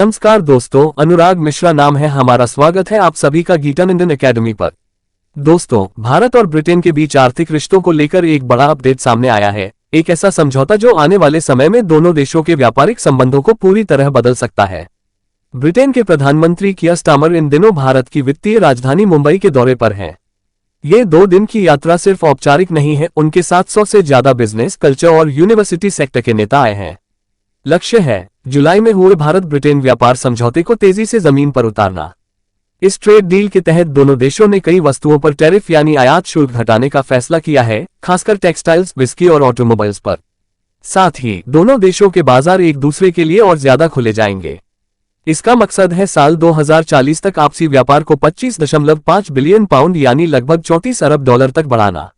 नमस्कार दोस्तों, अनुराग मिश्रा नाम है हमारा। स्वागत है आप सभी का गीटन इंडियन एकेडमी पर। दोस्तों, भारत और ब्रिटेन के बीच आर्थिक रिश्तों को लेकर एक बड़ा अपडेट सामने आया है। एक ऐसा समझौता जो आने वाले समय में दोनों देशों के व्यापारिक संबंधों को पूरी तरह बदल सकता है। ब्रिटेन के प्रधानमंत्री कियर स्टारमर इन दिनों भारत की वित्तीय राजधानी मुंबई के दौरे पर हैं। ये 2 दिन की यात्रा सिर्फ औपचारिक नहीं है, उनके साथ 100 से ज्यादा बिजनेस, कल्चर और यूनिवर्सिटी सेक्टर के नेता आए हैं। लक्ष्य है जुलाई में हुए भारत ब्रिटेन व्यापार समझौते को तेजी से जमीन पर उतारना। इस ट्रेड डील के तहत दोनों देशों ने कई वस्तुओं पर टैरिफ यानी आयात शुल्क घटाने का फैसला किया है, खासकर टेक्सटाइल्स, विस्की और ऑटोमोबाइल्स पर। साथ ही दोनों देशों के बाजार एक दूसरे के लिए और ज्यादा खुले जाएंगे। इसका मकसद है साल 2040 तक आपसी व्यापार को 25.5 बिलियन पाउंड यानी लगभग 34 अरब डॉलर तक बढ़ाना।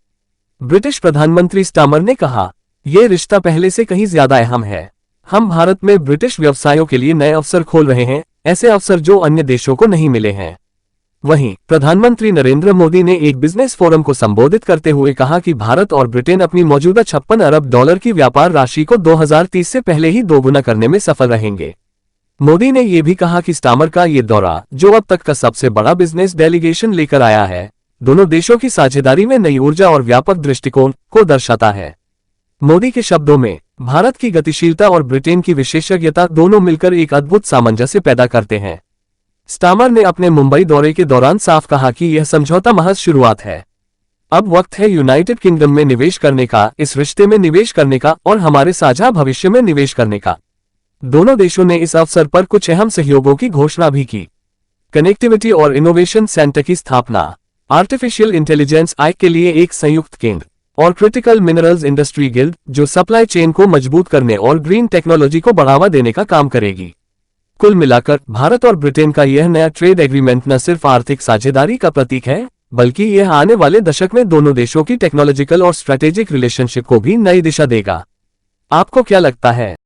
ब्रिटिश प्रधानमंत्री स्टारमर ने कहा, यह रिश्ता पहले से कहीं ज्यादा अहम है। हम भारत में ब्रिटिश व्यवसायों के लिए नए अवसर खोल रहे हैं, ऐसे अवसर जो अन्य देशों को नहीं मिले हैं। वहीं प्रधानमंत्री नरेंद्र मोदी ने एक बिजनेस फोरम को संबोधित करते हुए कहा कि भारत और ब्रिटेन अपनी मौजूदा 56 अरब डॉलर की व्यापार राशि को 2030 से पहले ही दोगुना करने में सफल रहेंगे। मोदी ने यह भी कहा कि स्टारमर का ये दौरा, जो अब तक का सबसे बड़ा बिजनेस डेलीगेशन लेकर आया है, दोनों देशों की साझेदारी में नई ऊर्जा और व्यापक दृष्टिकोण को दर्शाता है। मोदी के शब्दों में, भारत की गतिशीलता और ब्रिटेन की विशेषज्ञता दोनों मिलकर एक अद्भुत सामंजस्य पैदा करते हैं। स्टारमर ने अपने मुंबई दौरे के दौरान साफ कहा कि यह समझौता महज शुरुआत है। अब वक्त है यूनाइटेड किंगडम में निवेश करने का, इस रिश्ते में निवेश करने का और हमारे साझा भविष्य में निवेश करने का। दोनों देशों ने इस अवसर पर कुछ अहम सहयोगों की घोषणा भी की। कनेक्टिविटी और इनोवेशन सेंटर की स्थापना, आर्टिफिशियल इंटेलिजेंस आई के लिए एक संयुक्त केंद्र और क्रिटिकल मिनरल्स इंडस्ट्री गिल्ड, जो सप्लाई चेन को मजबूत करने और ग्रीन टेक्नोलॉजी को बढ़ावा देने का काम करेगी। कुल मिलाकर भारत और ब्रिटेन का यह नया ट्रेड एग्रीमेंट न सिर्फ आर्थिक साझेदारी का प्रतीक है, बल्कि यह आने वाले दशक में दोनों देशों की टेक्नोलॉजिकल और स्ट्रेटेजिक रिलेशनशिप को भी नई दिशा देगा। आपको क्या लगता है?